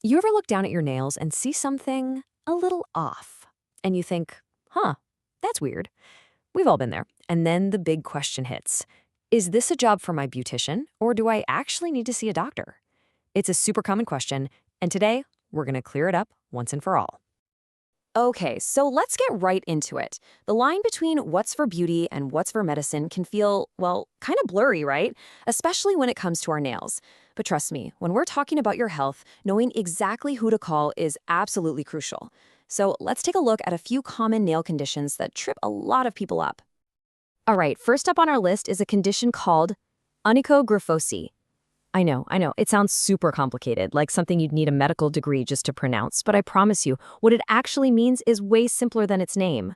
You ever look down at your nails and see something a little off? And you think, huh, that's weird. We've all been there. And then the big question hits. Is this a job for my beautician, or do I actually need to see a doctor? It's a super common question, and today we're going to clear it up once and for all. Okay, so let's get right into it. The line between what's for beauty and what's for medicine can feel, well, kind of blurry, right? Especially when it comes to our nails. But trust me, when we're talking about your health, knowing exactly who to call is absolutely crucial. So let's take a look at a few common nail conditions that trip a lot of people up. All right, first up on our list is a condition called onychogryphosis. I know. It sounds super complicated, like something you'd need a medical degree just to pronounce, but I promise you, what it actually means is way simpler than its name.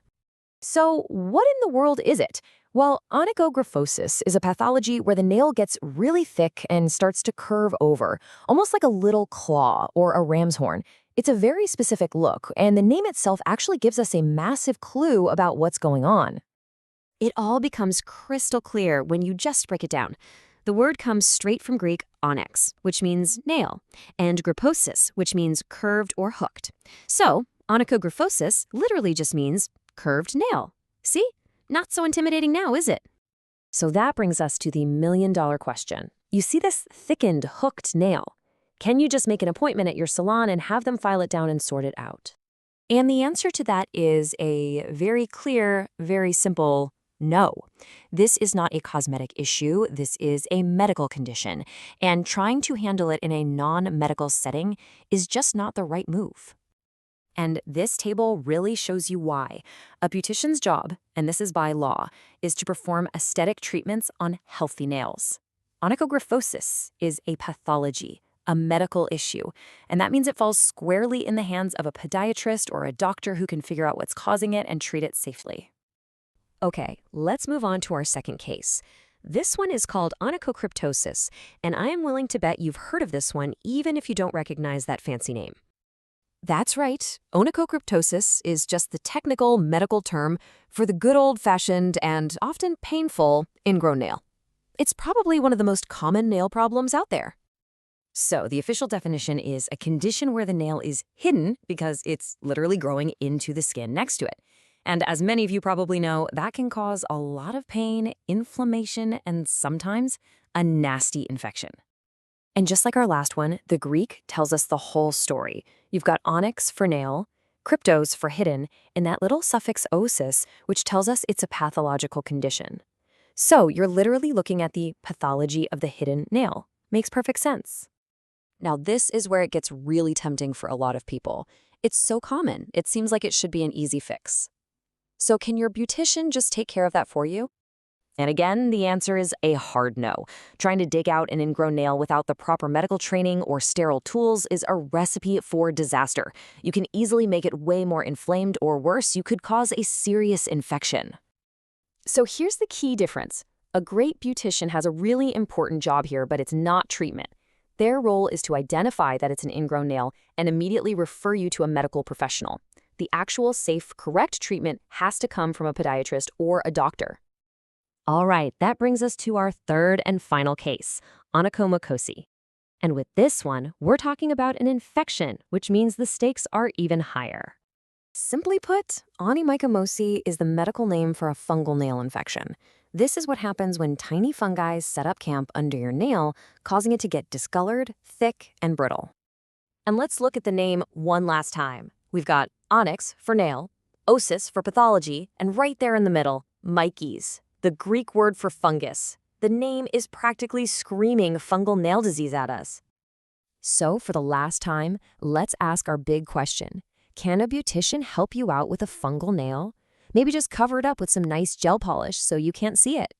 So, what in the world is it? Well, onychogryphosis is a pathology where the nail gets really thick and starts to curve over, almost like a little claw or a ram's horn. It's a very specific look, and the name itself actually gives us a massive clue about what's going on. It all becomes crystal clear when you just break it down. The word comes straight from Greek onyx, which means nail, and gryposis, which means curved or hooked. So, onychogryphosis literally just means curved nail. See? Not so intimidating now, is it? So that brings us to the million-dollar question. You see this thickened, hooked nail. Can you just make an appointment at your salon and have them file it down and sort it out? And the answer to that is a very clear, very simple no. This is not a cosmetic issue. This is a medical condition. And trying to handle it in a non-medical setting is just not the right move. And this table really shows you why. A beautician's job, and this is by law, is to perform aesthetic treatments on healthy nails. Onychogryphosis is a pathology, a medical issue, and that means it falls squarely in the hands of a podiatrist or a doctor who can figure out what's causing it and treat it safely. Okay, let's move on to our second case. This one is called onychocryptosis, and I am willing to bet you've heard of this one even if you don't recognize that fancy name. That's right, onychocryptosis is just the technical medical term for the good old-fashioned and often painful ingrown nail. It's probably one of the most common nail problems out there. So the official definition is a condition where the nail is hidden because it's literally growing into the skin next to it. And as many of you probably know, that can cause a lot of pain, inflammation, and sometimes a nasty infection. And just like our last one, the Greek tells us the whole story. You've got onyx for nail, cryptos for hidden, and that little suffix osis, which tells us it's a pathological condition. So you're literally looking at the pathology of the hidden nail. Makes perfect sense. Now this is where it gets really tempting for a lot of people. It's so common, it seems like it should be an easy fix. So can your beautician just take care of that for you? And again, the answer is a hard no. Trying to dig out an ingrown nail without the proper medical training or sterile tools is a recipe for disaster. You can easily make it way more inflamed, or worse, you could cause a serious infection. So here's the key difference. A great beautician has a really important job here, but it's not treatment. Their role is to identify that it's an ingrown nail and immediately refer you to a medical professional. The actual safe, correct treatment has to come from a podiatrist or a doctor. All right, that brings us to our third and final case, onychomycosis. And with this one, we're talking about an infection, which means the stakes are even higher. Simply put, onychomycosis is the medical name for a fungal nail infection. This is what happens when tiny fungi set up camp under your nail, causing it to get discolored, thick, and brittle. And let's look at the name one last time. We've got onyx for nail, osis for pathology, and right there in the middle, myces, the Greek word for fungus. The name is practically screaming fungal nail disease at us. So for the last time, let's ask our big question. Can a beautician help you out with a fungal nail? Maybe just cover it up with some nice gel polish so you can't see it.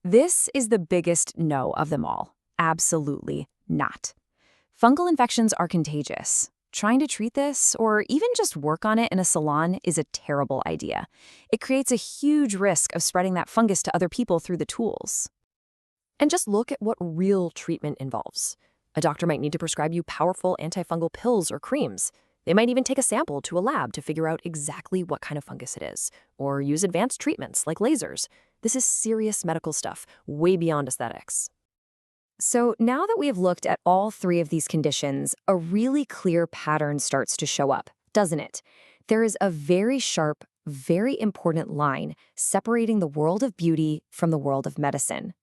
This is the biggest no of them all. Absolutely not. Fungal infections are contagious. Trying to treat this, or even just work on it in a salon, is a terrible idea. It creates a huge risk of spreading that fungus to other people through the tools. And just look at what real treatment involves. A doctor might need to prescribe you powerful antifungal pills or creams. They might even take a sample to a lab to figure out exactly what kind of fungus it is, or use advanced treatments like lasers. This is serious medical stuff, way beyond aesthetics. So now that we have looked at all three of these conditions, a really clear pattern starts to show up, doesn't it? There is a very sharp, very important line separating the world of beauty from the world of medicine.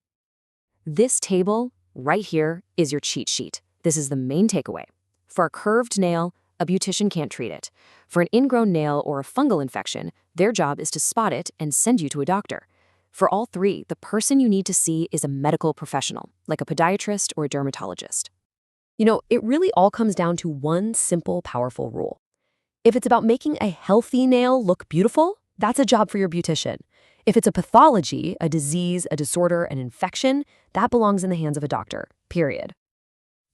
This table, right here, is your cheat sheet. This is the main takeaway. For a curved nail, a beautician can't treat it. For an ingrown nail or a fungal infection, their job is to spot it and send you to a doctor. For all three, the person you need to see is a medical professional, like a podiatrist or a dermatologist. It really all comes down to one simple, powerful rule. If it's about making a healthy nail look beautiful, that's a job for your beautician. If it's a pathology, a disease, a disorder, an infection, that belongs in the hands of a doctor, period.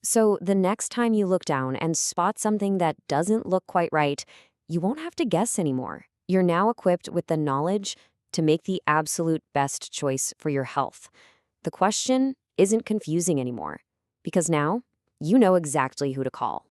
So the next time you look down and spot something that doesn't look quite right, you won't have to guess anymore. You're now equipped with the knowledge to make the absolute best choice for your health. The question isn't confusing anymore, because now you know exactly who to call.